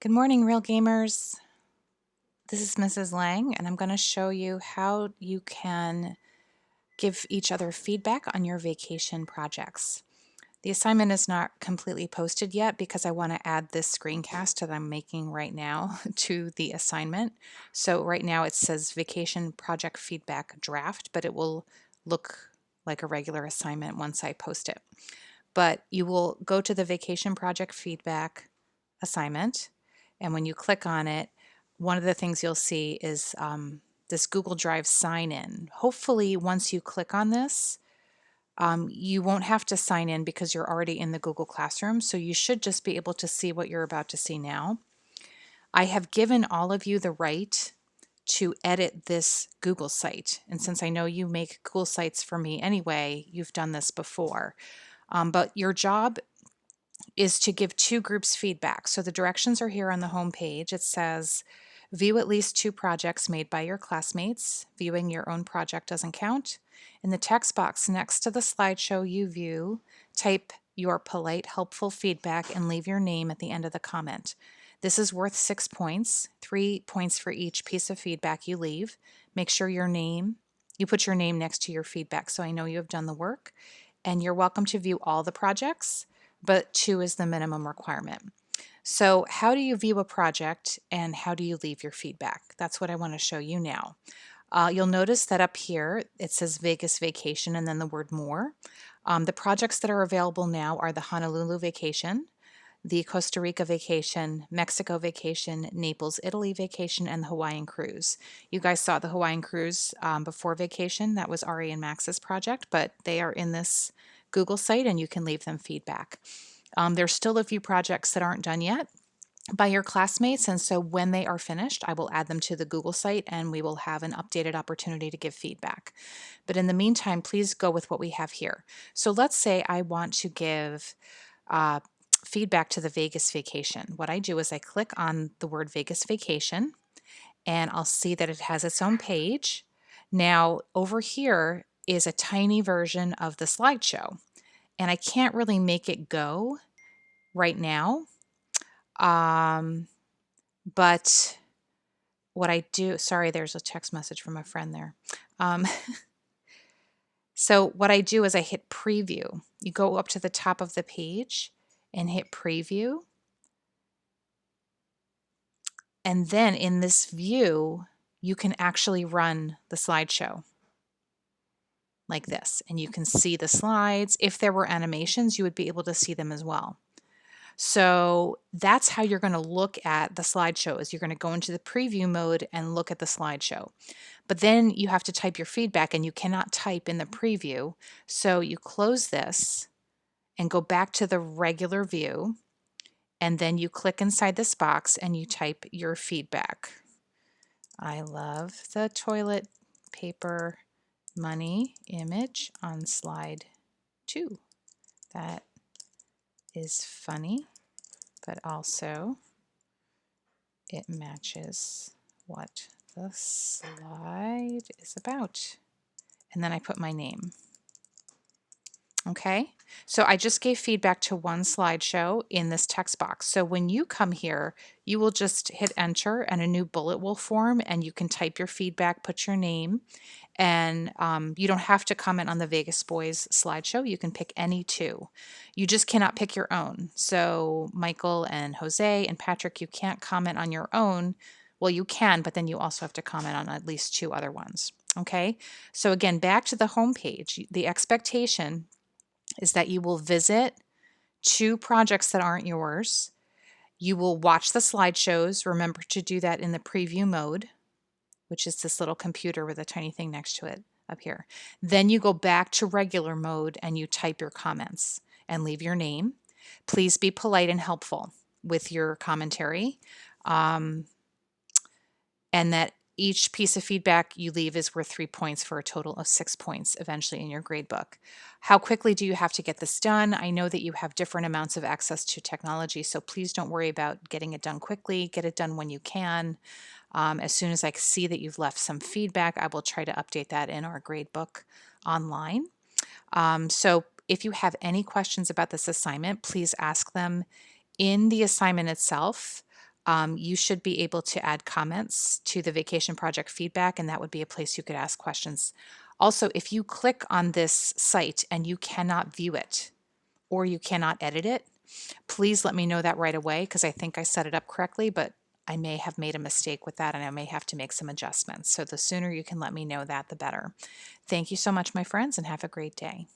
Good morning, real gamers. This is Mrs. Lang, and I'm going to show you how you can give each other feedback on your vacation projects. The assignment is not completely posted yet because I want to add this screencast that I'm making right now to the assignment. So right now it says vacation project feedback draft, but it will look like a regular assignment once I post it. But you will go to the vacation project feedback assignment, and when you click on it, one of the things you'll see is this Google Drive sign in. Hopefully, once you click on this, you won't have to sign in because you're already in the Google Classroom, so you should just be able to see what you're about to see now. I have given all of you the right to edit this Google site, and since I know you make cool sites for me anyway, you've done this before. But your job is to give two groups feedback. So the directions are here on the home page. It says, view at least two projects made by your classmates. Viewing your own project doesn't count. In the text box next to the slideshow you view, type your polite, helpful feedback and leave your name at the end of the comment. This is worth 6 points, 3 points for each piece of feedback you leave. Make sure you put your name next to your feedback so I know you have done the work. And you're welcome to view all the projects, but 2 is the minimum requirement. So how do you view a project and how do you leave your feedback? That's what I want to show you now. You'll notice that up here it says Vegas Vacation and then the word more. The projects that are available now are the Honolulu Vacation, the Costa Rica Vacation, Mexico Vacation, Naples, Italy Vacation, and the Hawaiian Cruise. You guys saw the Hawaiian Cruise before vacation. That was Ari and Max's project, but they are in this Google site and you can leave them feedback. There's still a few projects that aren't done yet by your classmates, and so when they are finished, I will add them to the Google site and we will have an updated opportunity to give feedback. But in the meantime, please go with what we have here. So let's say I want to give feedback to the Vegas Vacation. What I do is I click on the word Vegas Vacation and I'll see that it has its own page. Now over here is a tiny version of the slideshow, and I can't really make it go right now. But what I do, sorry, there's a text message from a friend there. So what I do is I hit preview. You go up to the top of the page and hit preview. And then in this view, you can actually run the slideshow like this, and you can see the slides. If there were animations, you would be able to see them as well. So that's how you're going to look at the slideshow, is you're going to go into the preview mode and look at the slideshow. But then you have to type your feedback and you cannot type in the preview. So you close this and go back to the regular view, and then you click inside this box and you type your feedback. I love the toilet paper money image on slide 2. That is funny, but also it matches what the slide is about. And then I put my name. Okay, so I just gave feedback to one slideshow in this text box. So when you come here, you will just hit enter and a new bullet will form and you can type your feedback, put your name, and you don't have to comment on the Vegas Boys slideshow. You can pick any two. You just cannot pick your own. So Michael and Jose and Patrick, you can't comment on your own. Well, you can, but then you also have to comment on at least 2 other ones. Okay, so again, back to the home page. The expectation is that you will visit 2 projects that aren't yours. You will watch the slideshows. Remember to do that in the preview mode, which is this little computer with a tiny thing next to it up here. Then you go back to regular mode and you type your comments and leave your name. Please be polite and helpful with your commentary. And that each piece of feedback you leave is worth 3 points for a total of 6 points eventually in your grade book. How quickly do you have to get this done? I know that you have different amounts of access to technology, so please don't worry about getting it done quickly. Get it done when you can. As soon as I see that you've left some feedback, I will try to update that in our grade book online. So if you have any questions about this assignment, please ask them in the assignment itself. You should be able to add comments to the vacation project feedback, and that would be a place you could ask questions. Also, if you click on this site and you cannot view it or you cannot edit it, please let me know that right away because I think I set it up correctly, but I may have made a mistake with that and I may have to make some adjustments. So the sooner you can let me know that, the better. Thank you so much, my friends, and have a great day.